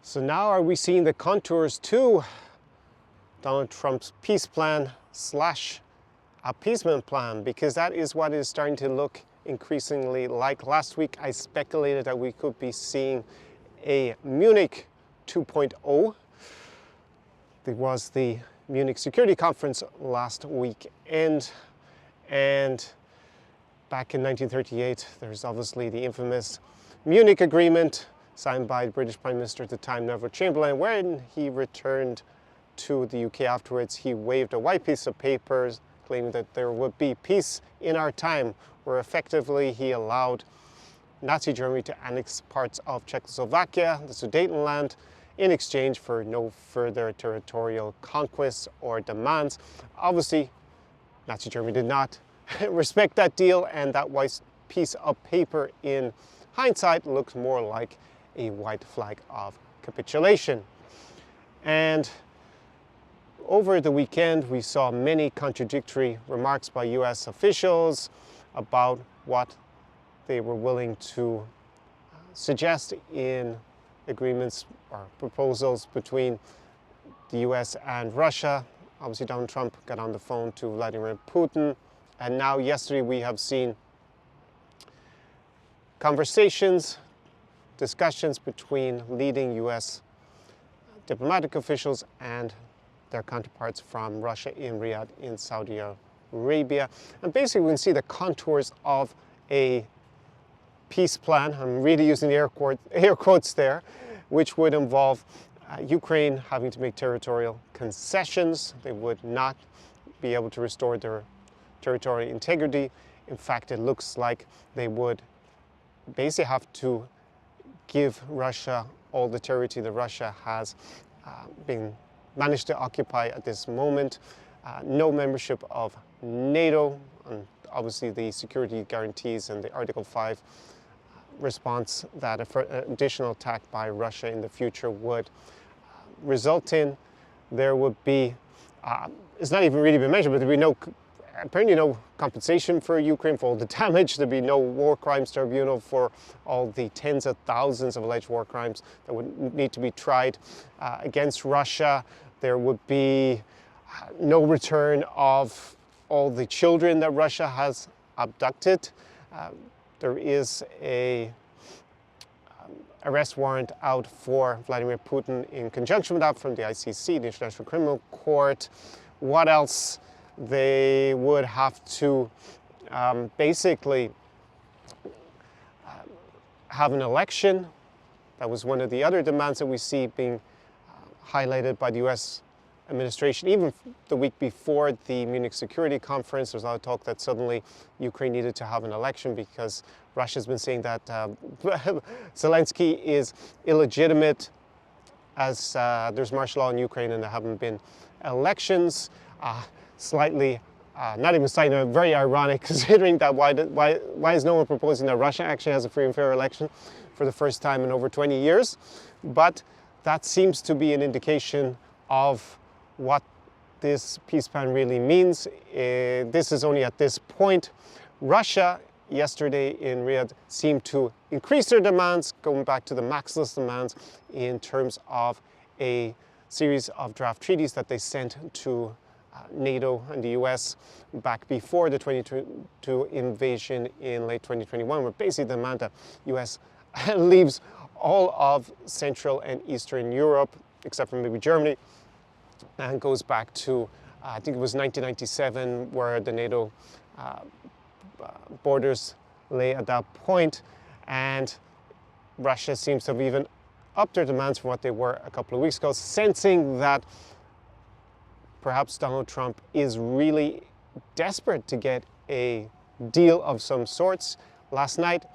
So now are we seeing the contours to Donald Trump's peace plan slash appeasement plan? Because that is what is starting to look increasingly like. Last week I speculated that we could be seeing a Munich 2.0. There was the Munich Security Conference last weekend, and back in 1938 there's obviously the infamous Munich Agreement signed by the British Prime Minister at the time, Neville Chamberlain. When he returned to the UK afterwards, he waved a white piece of paper claiming that there would be peace in our time, where effectively he allowed Nazi Germany to annex parts of Czechoslovakia, the Sudetenland, in exchange for no further territorial conquests or demands. Obviously, Nazi Germany did not respect that deal, and that white piece of paper in hindsight looks more like a white flag of capitulation. And over the weekend, we saw many contradictory remarks by US officials about what they were willing to suggest in agreements or proposals between the US and Russia. Obviously, Donald Trump got on the phone to Vladimir Putin, and now yesterday we have seen conversations, discussions between leading US diplomatic officials and their counterparts from Russia in Riyadh in Saudi Arabia. And basically we can see the contours of a peace plan. I'm really using the air quotes there, which would involve Ukraine having to make territorial concessions. They would not be able to restore their territorial integrity. In fact, it looks like they would basically have to give Russia all the territory that Russia has managed to occupy at this moment. No membership of NATO, and obviously the security guarantees and the Article 5 response that an additional attack by Russia in the future would result in. There would be, it's not even really been mentioned, but there would be apparently no compensation for Ukraine for all the damage. There'd be no war crimes tribunal for all the tens of thousands of alleged war crimes that would need to be tried against Russia. There would be no return of all the children that Russia has abducted. There is a arrest warrant out for Vladimir Putin in conjunction with that from the ICC, the International Criminal Court. What else? They would have to basically have an election. That was one of the other demands that we see being highlighted by the US administration. Even the week before the Munich Security Conference, there was a lot of talk that suddenly Ukraine needed to have an election because Russia's been saying that Zelensky is illegitimate, as there's martial law in Ukraine and there haven't been elections. Slightly, not even slightly, very ironic, considering that why is no one proposing that Russia actually has a free and fair election for the first time in over 20 years? But that seems to be an indication of what this peace plan really means. This is only at this point. Russia yesterday in Riyadh seemed to increase their demands, going back to the max list demands in terms of a series of draft treaties that they sent to NATO and the US back before the 2022 invasion in late 2021, where basically the demand that US leaves all of Central and Eastern Europe, except for maybe Germany, and goes back to, I think it was 1997, where the NATO borders lay at that point. And Russia seems to have even upped their demands from what they were a couple of weeks ago, sensing that perhaps Donald Trump is really desperate to get a deal of some sorts. Last night,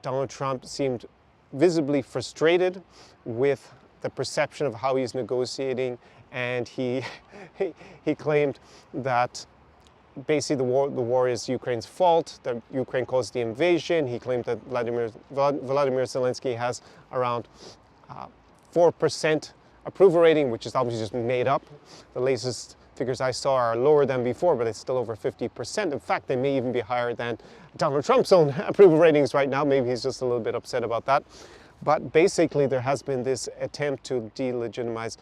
Donald Trump seemed visibly frustrated with the perception of how he's negotiating, and he claimed that basically the war is Ukraine's fault, that Ukraine caused the invasion. He claimed that Vladimir Zelensky has around 4% approval rating, which is obviously just made up. The latest figures I saw are lower than before, but it's still over 50%. In fact, they may even be higher than Donald Trump's own approval ratings right now. Maybe he's just a little bit upset about that. But basically there has been this attempt to delegitimize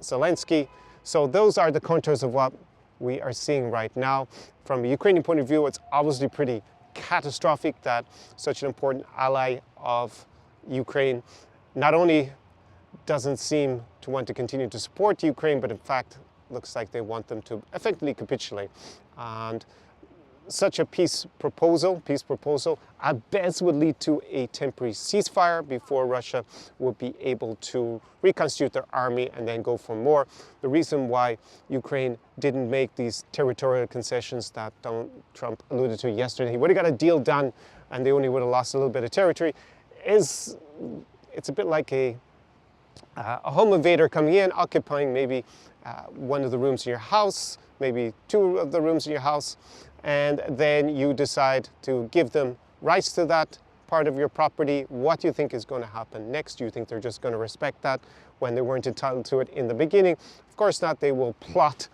Zelensky. So those are the contours of what we are seeing right now. From a Ukrainian point of view, it's obviously pretty catastrophic that such an important ally of Ukraine not only doesn't seem to want to continue to support Ukraine, but in fact looks like they want them to effectively capitulate. And such a peace proposal at best would lead to a temporary ceasefire before Russia would be able to reconstitute their army and then go for more. The reason why Ukraine didn't make these territorial concessions that Donald Trump alluded to yesterday, he would have got a deal done and they only would have lost a little bit of territory, it's a bit like a home invader coming in, occupying maybe one of the rooms in your house, maybe two of the rooms in your house, and then you decide to give them rights to that part of your property. What do you think is going to happen next? Do you think they're just going to respect that when they weren't entitled to it in the beginning? Of course not. They will plot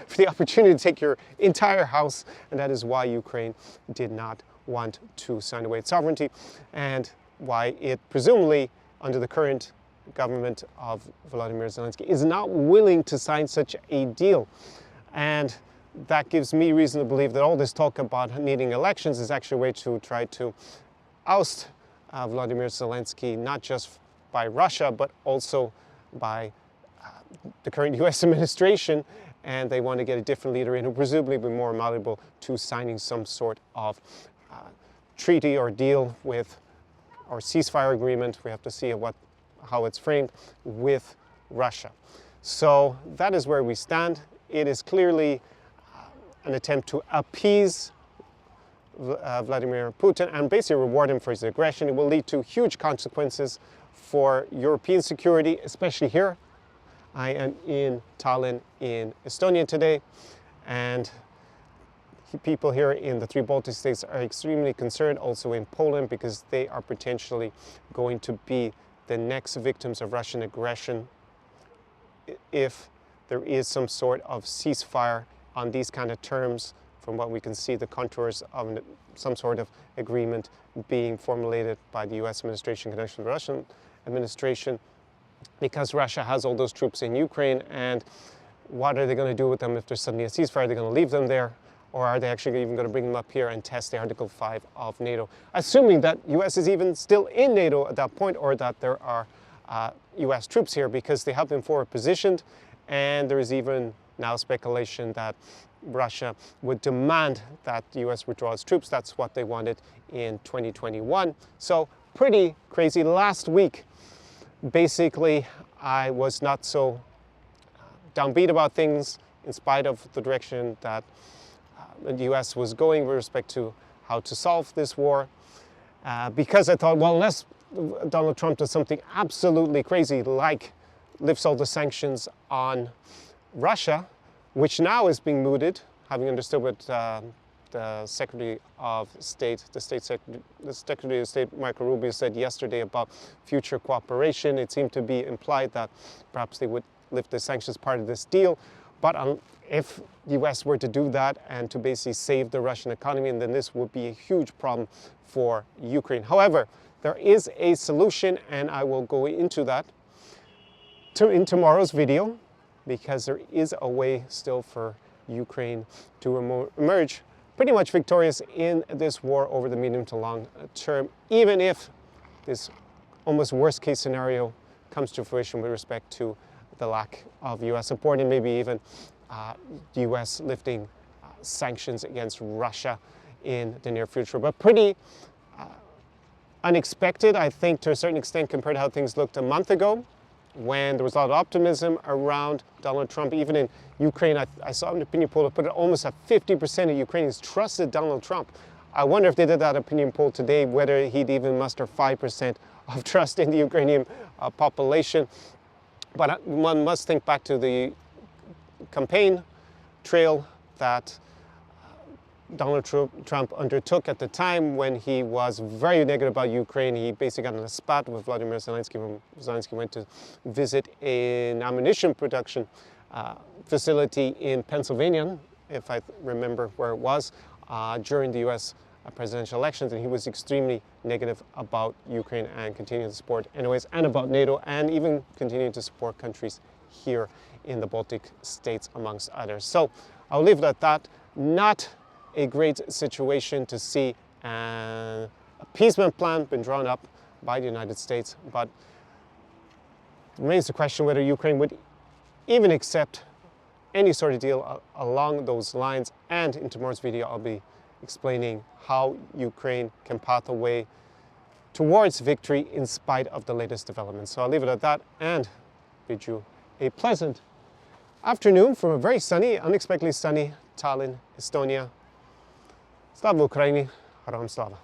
for the opportunity to take your entire house, and that is why Ukraine did not want to sign away its sovereignty, and why it presumably, under the current government of Volodymyr Zelensky, is not willing to sign such a deal. And that gives me reason to believe that all this talk about needing elections is actually a way to try to oust Volodymyr Zelensky, not just by Russia, but also by the current US administration. And they want to get a different leader in who presumably will be more malleable to signing some sort of treaty or deal with, or ceasefire agreement, we have to see how it's framed, with Russia. So that is where we stand. It is clearly an attempt to appease Vladimir Putin and basically reward him for his aggression. It will lead to huge consequences for European security, especially here. I am in Tallinn in Estonia today, and people here in the three Baltic states are extremely concerned, also in Poland, because they are potentially going to be the next victims of Russian aggression if there is some sort of ceasefire on these kind of terms. From what we can see, the contours of some sort of agreement being formulated by the US administration in connection with the Russian administration, because Russia has all those troops in Ukraine. And what are they going to do with them if there's suddenly a ceasefire? Are they going to leave them there? Or are they actually even going to bring them up here and test the Article 5 of NATO? Assuming that US is even still in NATO at that point, or that there are US troops here, because they have been forward positioned. And there is even now speculation that Russia would demand that the US withdraw its troops. That's what they wanted in 2021. So pretty crazy. Last week, basically, I was not so downbeat about things, in spite of the direction that the US was going with respect to how to solve this war, because I thought, well, unless Donald Trump does something absolutely crazy, like lifts all the sanctions on Russia, which now is being mooted, having understood what the Secretary of State, the Secretary of State Marco Rubio said yesterday about future cooperation. It seemed to be implied that perhaps they would lift the sanctions part of this deal. But if the US were to do that and to basically save the Russian economy, then this would be a huge problem for Ukraine. However, there is a solution, and I will go into that in tomorrow's video, because there is a way still for Ukraine to emerge pretty much victorious in this war over the medium to long term, even if this almost worst case scenario comes to fruition with respect to the lack of US support, and maybe even the US lifting sanctions against Russia in the near future. But pretty unexpected, I think, to a certain extent, compared to how things looked a month ago, when there was a lot of optimism around Donald Trump. Even in Ukraine, I saw an opinion poll that put it almost at 50% of Ukrainians trusted Donald Trump. I wonder if they did that opinion poll today, whether he'd even muster 5% of trust in the Ukrainian population. But one must think back to the campaign trail that Donald Trump undertook at the time, when he was very negative about Ukraine. He basically got in a spat with Vladimir Zelensky when Zelensky went to visit an ammunition production facility in Pennsylvania, if I remember where it was, during the US presidential elections, and he was extremely negative about Ukraine and continuing to support anyways, and about NATO, and even continuing to support countries here in the Baltic states, amongst others. So I'll leave it at that. Not a great situation to see an appeasement plan been drawn up by the United States, but it remains the question whether Ukraine would even accept any sort of deal along those lines. And in tomorrow's video, I'll be explaining how Ukraine can path a way towards victory in spite of the latest developments. So I'll leave it at that and bid you a pleasant afternoon from a very sunny, unexpectedly sunny Tallinn, Estonia. Slava Ukraini, Haram Slava.